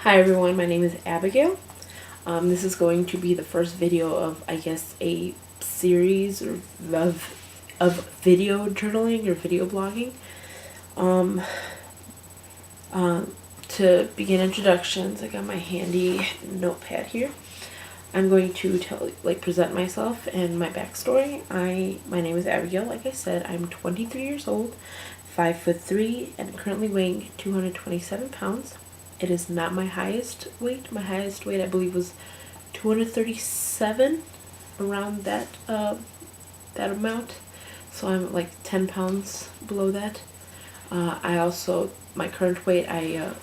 Hi everyone, my name is Abigail. This is going to be the first video of, I guess, a series of video journaling or video blogging. To begin introductions, I got my handy notepad here. I'm going to present myself and my backstory. My name is Abigail. Like I said, I'm 23 years old, 5'3", and currently weighing 227 pounds. It is not my highest weight. My highest weight, I believe, was 237, around that amount. So I'm like 10 pounds below that. My current weight,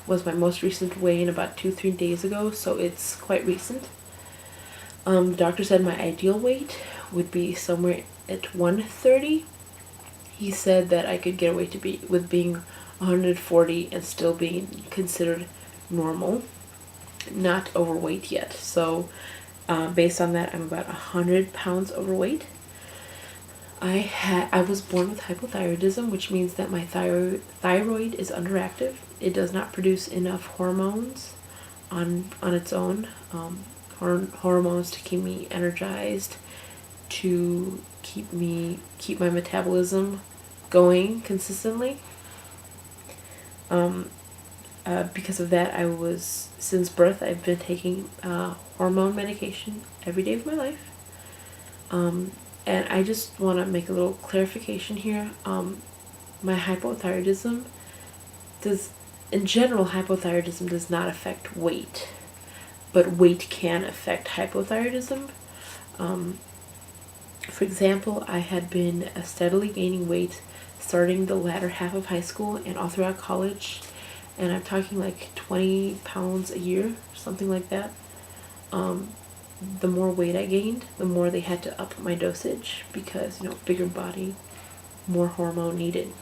was my most recent weigh-in about 2-3 days ago, so it's quite recent. The doctor said my ideal weight would be somewhere at 130. He said that I could get away with being 140 and still being considered normal, not overweight yet. So based on that, I'm about 100 pounds overweight. I was born with hypothyroidism, which means that my thyroid is underactive. It does not produce enough hormones on its own, hormones to keep me energized, to keep my metabolism going consistently. Because of that, since birth, I've been taking hormone medication every day of my life. And I just want to make a little clarification here. My hypothyroidism in general, hypothyroidism does not affect weight, but weight can affect hypothyroidism. For example, I had been steadily gaining weight starting the latter half of high school and all throughout college, and I'm talking like 20 pounds a year, something like that. The more weight I gained, the more they had to up my dosage because, bigger body, more hormone needed.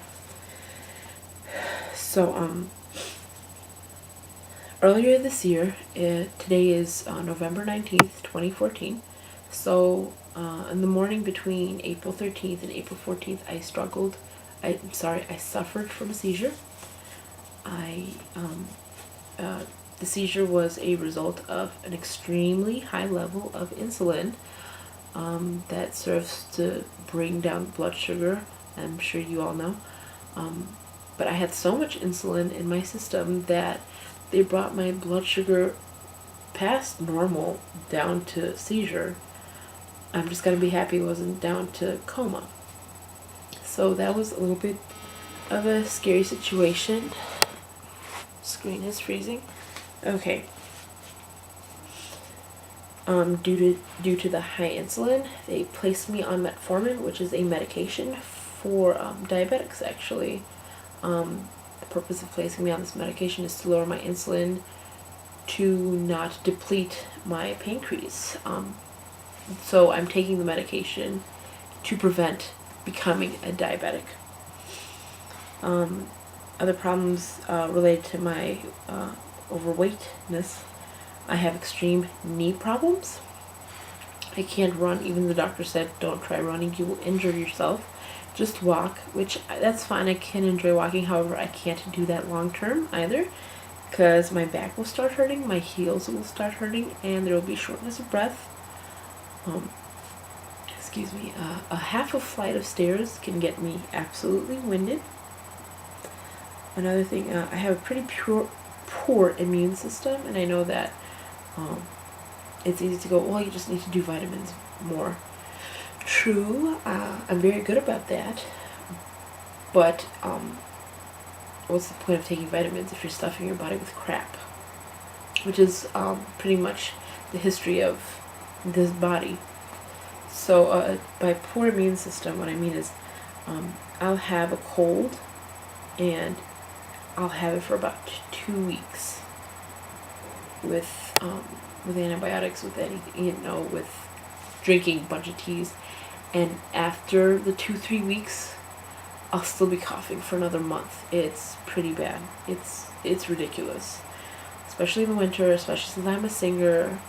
So, earlier this year, today is November 19th, 2014. So, in the morning between April 13th and April 14th, I suffered from a seizure. The seizure was a result of an extremely high level of insulin that serves to bring down blood sugar. I'm sure you all know. But I had so much insulin in my system that they brought my blood sugar past normal down to seizure. I'm just going to be happy it wasn't down to coma. So that was a little bit of a scary situation. Screen is freezing. Okay. Due to the high insulin, they placed me on metformin, which is a medication for diabetics, actually. The purpose of placing me on this medication is to lower my insulin to not deplete my pancreas. So I'm taking the medication to prevent becoming a diabetic. Other problems related to my overweightness. I have extreme knee problems. I can't run. Even the doctor said, don't try running, you will injure yourself. Just walk, which that's fine. I can enjoy walking. However, I can't do that long term either because my back will start hurting, my heels will start hurting, and there will be shortness of breath. A half a flight of stairs can get me absolutely winded. Another thing, I have a pretty poor immune system, and I know that it's easy to go, well, you just need to do vitamins more. True, I'm very good about that, but what's the point of taking vitamins if you're stuffing your body with crap? Which is pretty much the history of this body. So by poor immune system, what I mean is I'll have a cold and I'll have it for about 2 weeks with antibiotics, with anything, with drinking a bunch of teas, and after the 2-3 weeks, I'll still be coughing for another month. It's pretty bad. It's ridiculous, especially in the winter. Especially since I'm a singer.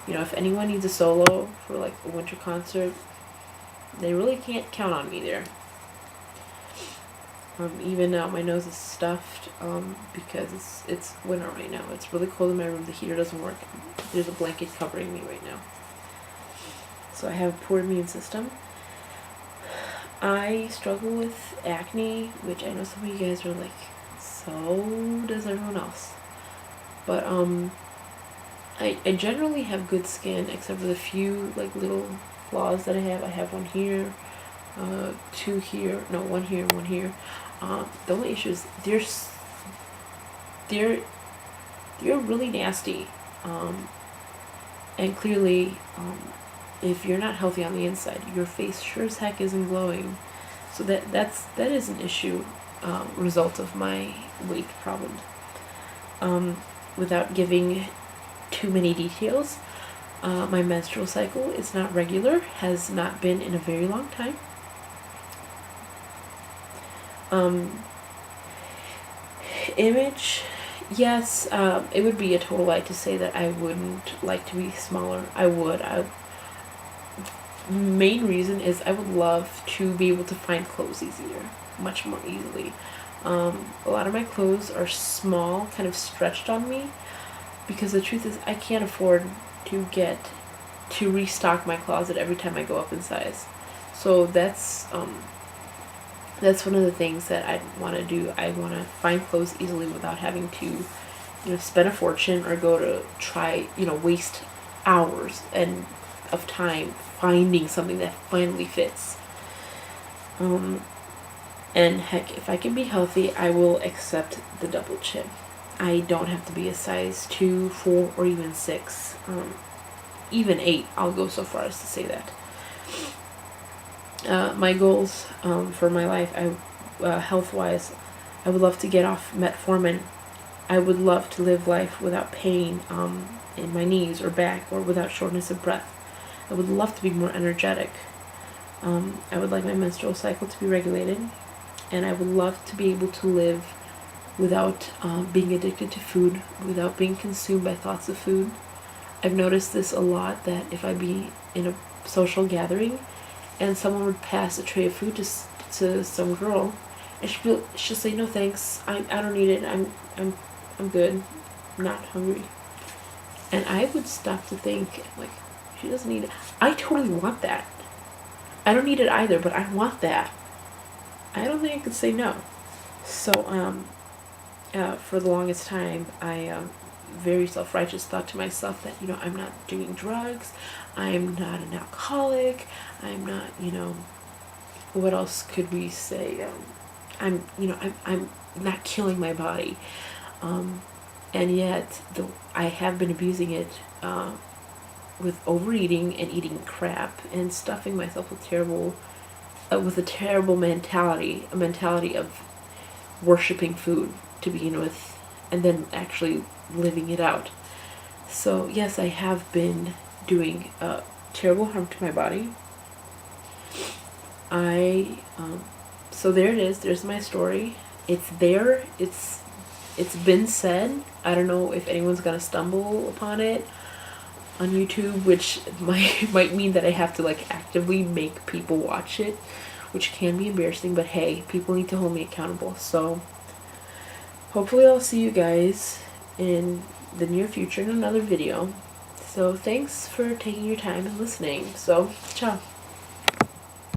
If anyone needs a solo for like a winter concert, they really can't count on me there. Even now my nose is stuffed because it's winter right now. It's really cold in my room. The heater doesn't work. There's a blanket covering me right now. So I have a poor immune system. I struggle with acne, which I know some of you guys are like, so does everyone else. But I generally have good skin, except for the few like little flaws that I have. I have one here, two here, no, one here, one here. The only issue is they're really nasty, and clearly, if you're not healthy on the inside, your face sure as heck isn't glowing. So that is an issue, result of my weight problems. Without giving too many details, my menstrual cycle is not regular, has not been in a very long time. Image, yes, it would be a total lie to say that I wouldn't like to be smaller. I would. Main reason is I would love to be able to find clothes easier, much more easily. A lot of my clothes are small, kind of stretched on me, because the truth is I can't afford to restock my closet every time I go up in size. So that's one of the things that I want to do. I want to find clothes easily without having to, spend a fortune or go to try, waste hours and of time finding something that finally fits. And heck, if I can be healthy, I will accept the double chin. I don't have to be a size 2, 4, or even 6. Even 8, I'll go so far as to say that. My goals for my life, health-wise, I would love to get off metformin. I would love to live life without pain in my knees or back, or without shortness of breath. I would love to be more energetic. I would like my menstrual cycle to be regulated, and I would love to be able to live without being addicted to food, without being consumed by thoughts of food. I've noticed this a lot, that if I be in a social gathering and someone would pass a tray of food to some girl, and she'll say, "No thanks, I don't need it, I'm good, I'm not hungry." And I would stop to think, like, she doesn't need it. I totally want that. I don't need it either, but I want that. I don't think I could say no. So, for the longest time, I very self-righteous thought to myself that, I'm not doing drugs, I'm not an alcoholic, I'm not, what else could we say? I'm not killing my body. And yet, I have been abusing it with overeating and eating crap and stuffing myself with a terrible mentality, a mentality of worshiping food to begin with, and then actually living it out. So yes, I have been doing terrible harm to my body. So there it is. There's my story. It's there. It's been said. I don't know if anyone's gonna stumble upon it on YouTube, which might mean that I have to like actively make people watch it, which can be embarrassing, but hey, people need to hold me accountable. So hopefully I'll see you guys in the near future in another video. So thanks for taking your time and listening. So, ciao.